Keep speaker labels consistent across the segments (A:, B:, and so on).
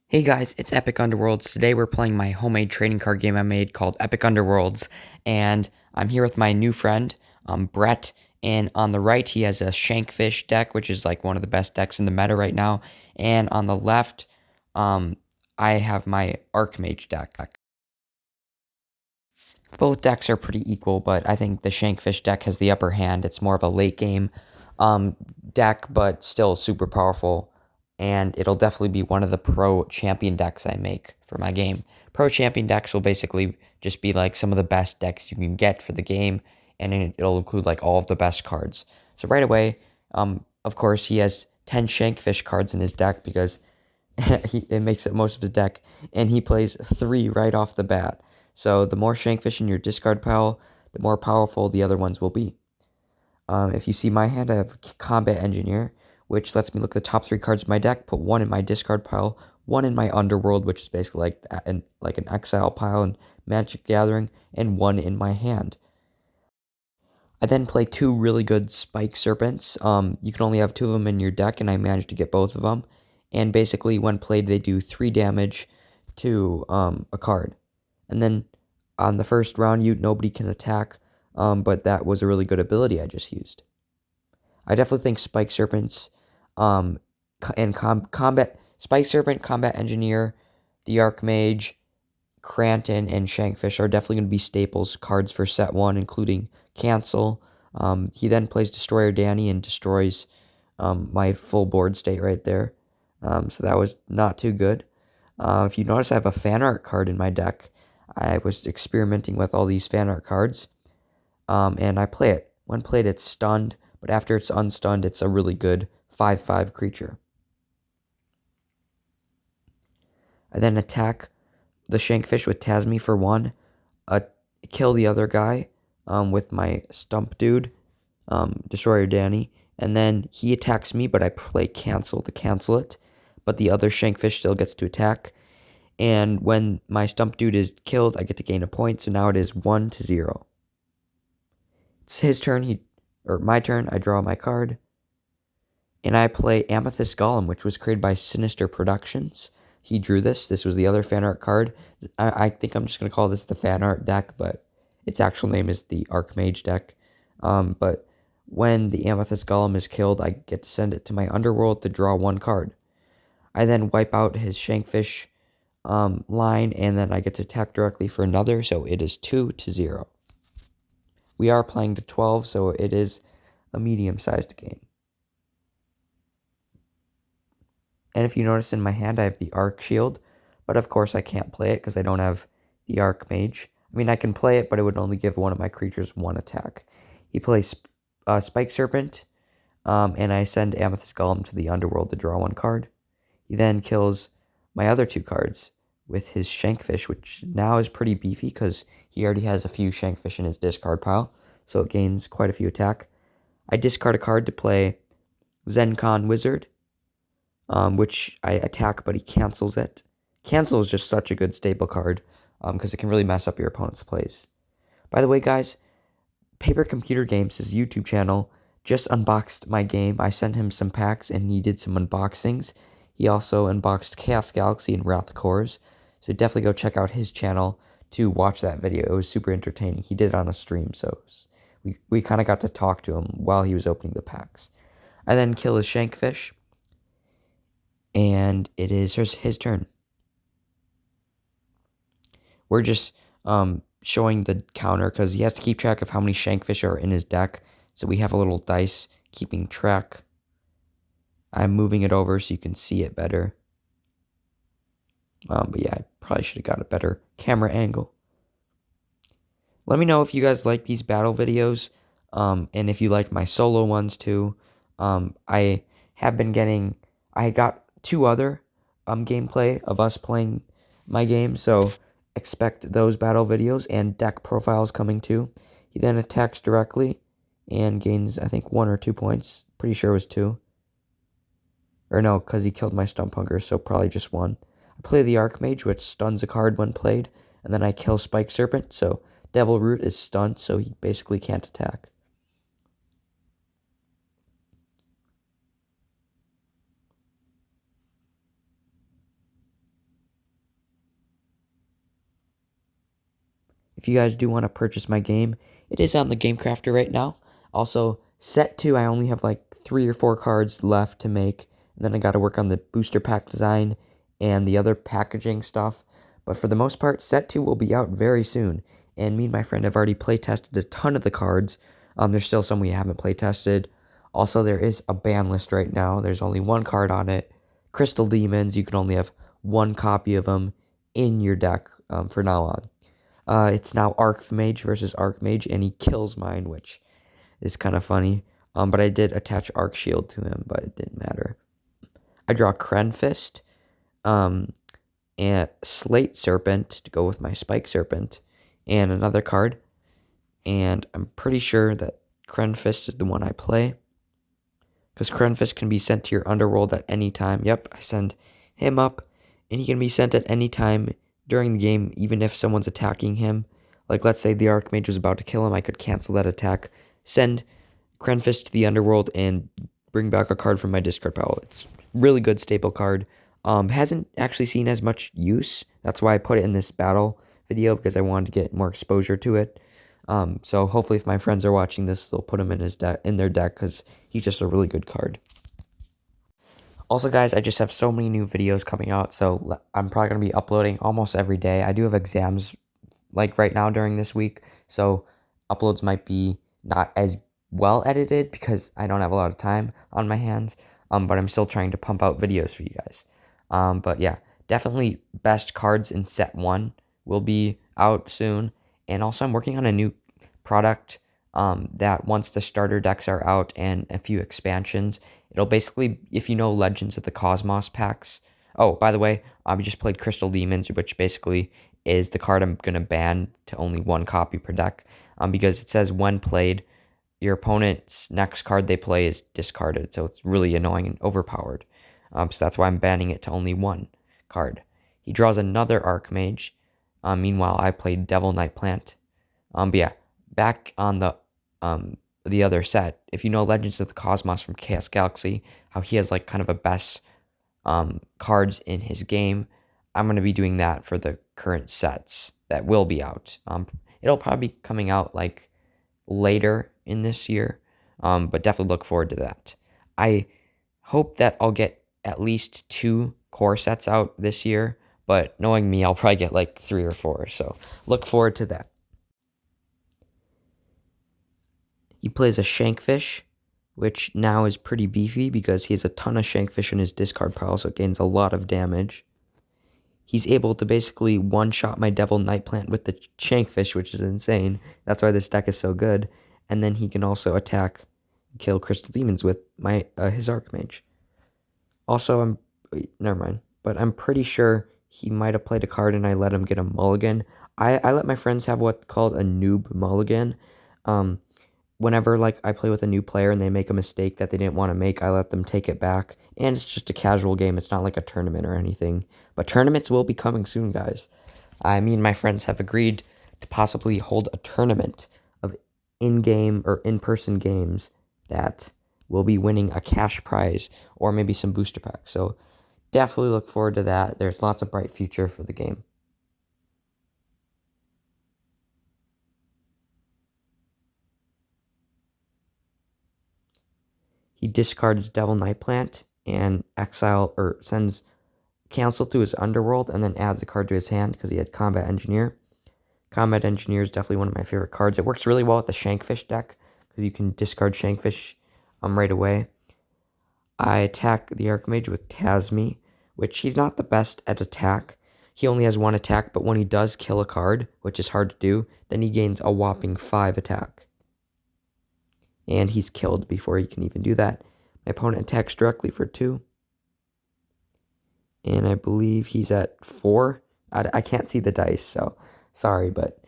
A: Hey guys, it's Epic Underworlds. Today we're playing my homemade trading card game I made called Epic Underworlds, and I'm here with my new friend, Brett, and on the right he has a Shankfish deck, which is like one of the best decks in the meta right now, and on the left, um, I have my Arcmage deck. Both decks are pretty equal, but I think the Shankfish deck has the upper hand. It's more of a late game um, deck, but still super powerful. And it'll definitely be one of the pro champion decks I make for my game. Pro champion decks will basically just be like some of the best decks you can get for the game, and it'll include like all of the best cards. So right away, of course, he has 10 Shankfish cards in his deck because it makes up most of his deck, and he plays 3 right off the bat. So the more Shankfish in your discard pile, the more powerful the other ones will be. If you see my hand, I have Combat Engineer, which lets me look at the top 3 cards of my deck, put 1 in my discard pile, 1 in my Underworld, which is basically like an exile pile in Magic Gathering, and 1 in my hand. I then play 2 really good Spike Serpents. You can only have 2 of them in your deck, and I managed to get both of them. And basically, when played, they do 3 damage to a card. And then on the first round, nobody can attack, but that was a really good ability I just used. I definitely think Spike Serpents um, and Combat Spike Serpent, Combat Engineer, the Arcmage, Cranton, and Shankfish are definitely going to be staples cards for set 1, including Cancel. He then plays Destroyer Danny and destroys my full board state right there. So that was not too good. If you notice, I have a fan art card in my deck. I was experimenting with all these fan art cards, and I play it. When played, it's stunned, but after it's unstunned, it's a really good 5/5 creature. I then attack the Shankfish with Tasmi for 1, uh, kill the other guy with my Stump Dude, Destroyer Danny, and then he attacks me, but I play Cancel to cancel it, but the other Shankfish still gets to attack, and when my Stump Dude is killed, I get to gain a point, so now it is 1-0. It's his turn, or my turn, I draw my card, and I play Amethyst Golem, which was created by Sinister Productions. He drew this. This was the other fan art card. I think I'm just going to call this the fan art deck, but its actual name is the Arcmage deck. But when the Amethyst Golem is killed, I get to send it to my Underworld to draw 1 card. I then wipe out his Shankfish line, and then I get to attack directly for another, so it is 2-0. We are playing to 12, so it is a medium-sized game. And if you notice in my hand, I have the Arc Shield, but of course I can't play it because I don't have the Arcmage. I mean, I can play it, but it would only give one of my creatures 1 attack. He plays Spike Serpent, and I send Amethyst Golem to the Underworld to draw 1 card. He then kills my other 2 cards with his Shankfish, which now is pretty beefy because he already has a few Shankfish in his discard pile, so it gains quite a few attack. I discard a card to play Zencon Wizard, which I attack, but he cancels it. Cancel is just such a good staple card because it can really mess up your opponent's plays. By the way, guys, Paper Computer Games, his YouTube channel, just unboxed my game. I sent him some packs, and he did some unboxings. He also unboxed Chaos Galaxy and Wrath Cores, so definitely go check out his channel to watch that video. It was super entertaining. He did it on a stream, so we kind of got to talk to him while he was opening the packs. I then kill his Shankfish, and it is his turn. We're just showing the counter because he has to keep track of how many Shankfish are in his deck. So we have a little dice keeping track. I'm moving it over so you can see it better. But yeah, I probably should have got a better camera angle. Let me know if you guys like these battle videos, and if you like my solo ones too. I got 2 other gameplay of us playing my game, so expect those battle videos and deck profiles coming too. He then attacks directly and gains, I think, 1 or 2 points. Pretty sure it was 2. Or no, because he killed my Stump Hunger, so probably just 1. I play the Arcmage, which stuns a card when played, and then I kill Spike Serpent, so Devil Root is stunned, so he basically can't attack. if you guys do want to purchase my game, it is on the Game Crafter right now. Also, set 2, I only have like 3 or 4 cards left to make. And then I got to work on the booster pack design and the other packaging stuff. But for the most part, set 2 will be out very soon. And me and my friend have already play tested a ton of the cards. There's still some we haven't play tested. Also, there is a ban list right now. There's only one card on it. Crystal Demons, you can only have one copy of them in your deck for now on. It's now Arcmage versus Arcmage, and he kills mine, which is kind of funny. But I did attach Arc Shield to him, but it didn't matter. I draw Krenfist, and Slate Serpent to go with my Spike Serpent, and another card. And I'm pretty sure that Krenfist is the one I play, because Krenfist can be sent to your Underworld at any time. Yep, I send him up, and he can be sent at any time during the game, even if someone's attacking him. Like, let's say the Arcmage was about to kill him, I could cancel that attack, send Krenfist to the Underworld, and bring back a card from my discard pile. It's really good staple card. Hasn't actually seen as much use. That's why I put it in this battle video, because I wanted to get more exposure to it. So hopefully if my friends are watching this, they'll put him in their deck, because he's just a really good card. Also, guys, I just have so many new videos coming out, so I'm probably going to be uploading almost every day. I do have exams like right now during this week, so uploads might be not as well edited because I don't have a lot of time on my hands, but I'm still trying to pump out videos for you guys. But yeah, definitely best cards in set 1 will be out soon, and also I'm working on a new product that once the starter decks are out and a few expansions, it'll basically, if you know Legends of the Cosmos packs. Oh, by the way, we just played Crystal Demons, which basically is the card I'm going to ban to only one copy per deck, because it says when played, your opponent's next card they play is discarded, so it's really annoying and overpowered. So that's why I'm banning it to only one card. He draws another Arcmage. Meanwhile, I played Devil Knight Plant. But yeah, back on the other set, if you know Legends of the Cosmos from Chaos Galaxy, how he has like kind of a best cards in his game, I'm going to be doing that for the current sets that will be out. It'll probably be coming out like later in this year, but definitely look forward to that. I hope that I'll get at least 2 core sets out this year, but knowing me, I'll probably get like 3 or 4, so look forward to that. He plays a Shankfish, which now is pretty beefy because he has a ton of Shankfish in his discard pile, so it gains a lot of damage. He's able to basically one-shot my Devil Knight Plant with the Shankfish, which is insane. That's why this deck is so good. And then he can also attack and kill Crystal Demons with his Arcmage. Also, never mind. But I'm pretty sure he might have played a card and I let him get a mulligan. I let my friends have what's called a noob mulligan. Whenever like I play with a new player and they make a mistake that they didn't want to make, I let them take it back. And it's just a casual game. It's not like a tournament or anything. But tournaments will be coming soon, guys. Me and my friends have agreed to possibly hold a tournament of in-game or in-person games that will be winning a cash prize or maybe some booster packs. So definitely look forward to that. There's lots of bright future for the game. He discards Devil Knight Plant and sends cancel to his Underworld and then adds a card to his hand because he had Combat Engineer. Combat Engineer is definitely one of my favorite cards. It works really well with the Shankfish deck because you can discard Shankfish right away. I attack the Arcmage with Tasmi, which he's not the best at attack. He only has 1 attack, but when he does kill a card, which is hard to do, then he gains a whopping 5 attack. And he's killed before he can even do that. My opponent attacks directly for 2. And I believe he's at 4. I can't see the dice, so sorry, but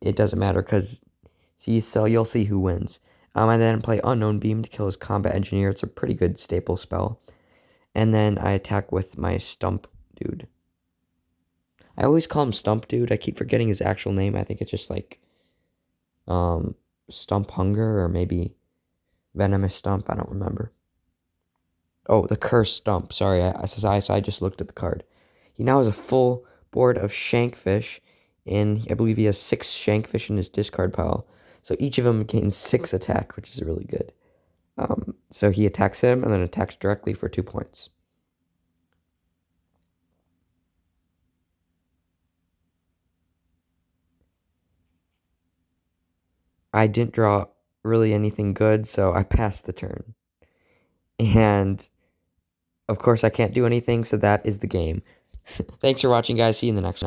A: it doesn't matter because you'll see who wins. I then play Unknown Beam to kill his Combat Engineer. It's a pretty good staple spell. And then I attack with my Stump Dude. I always call him Stump Dude. I keep forgetting his actual name. I think it's just like Stump Hunger or maybe Venomous Stump. I don't remember. Oh, the Cursed Stump. Sorry, I just looked at the card. He now has a full board of Shankfish and I believe he has 6 Shankfish in his discard pile. So each of them gains 6 attack, which is really good. So he attacks him and then attacks directly for 2 points. I didn't draw really anything good, so I passed the turn. And of course, I can't do anything, so that is the game. Thanks for watching, guys. See you in the next one.